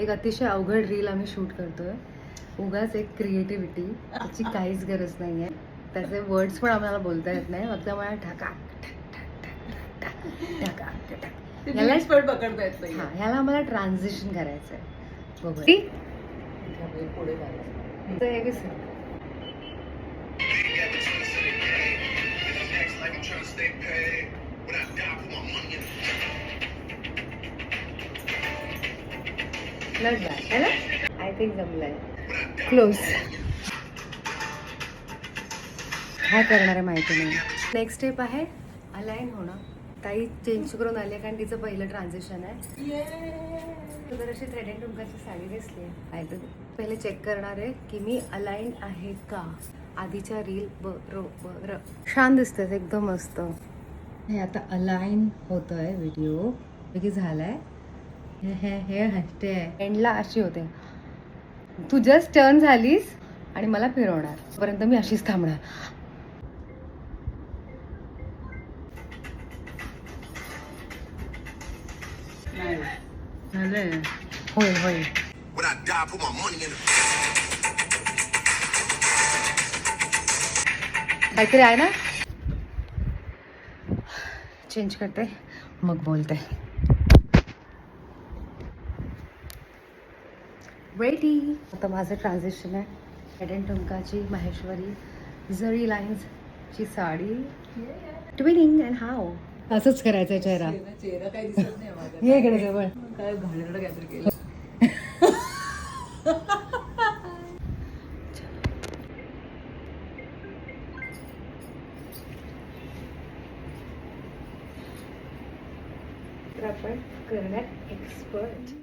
एक अतिशय अवघड रील आम्ही शूट करतोय. उगाच एक क्रिएटिव्हिटी, त्याची काहीच गरज नाही आहे. त्याचे वर्ड्स पण आम्हाला बोलता येत नाही. फक्त मला ढका ह्यालाच पण पकडता येत नाही. हां, ह्याला आम्हाला ट्रान्झिशन करायचं आहे. बघूया पुढे जायचं. तर हे बी नॉट बॅड है ना. आय थिंक जमलंय. क्लोज. काय करणार आहे माहिती नाही. नेक्स्ट स्टेप आहे अलाईन होणं. ताई चेंज करून आली आहे कारण तिचं पहिलं ट्रान्झिशन आहे. तर अशी थ्रेड अँड टुमकाची साडी दिसली आहे. पहिले चेक करणार आहे की मी अलाईन आहे का आधीच्या रील बरोबर. छान दिसते एकदम मस्त. हे आता अलाईन होतं आहे व्हिडिओ की झालाय. हे हसते आहे एंडला अशी होते. तू जस्ट टर्न झालीस आणि मला फिरवणार पर्यंत मी अशीच थांबणार. झालंय. होईल होईल. काहीतरी आहे ना. चेंज करते मग बोलते. रेडी. आता माझं ट्रान्झिशन आहे. हेड अँड टुमकाची माहेश्वरी जरी लाईन्सची साडी. ट्विनिंग अँड हाव असंच करायचं आहे चेहरा. चेहरा काही दिसत नाही माझा. हे इकडे जवळ. काय घाणेरडं काहीतरी केलं. तर आपण करण्यात एक्सपर्ट.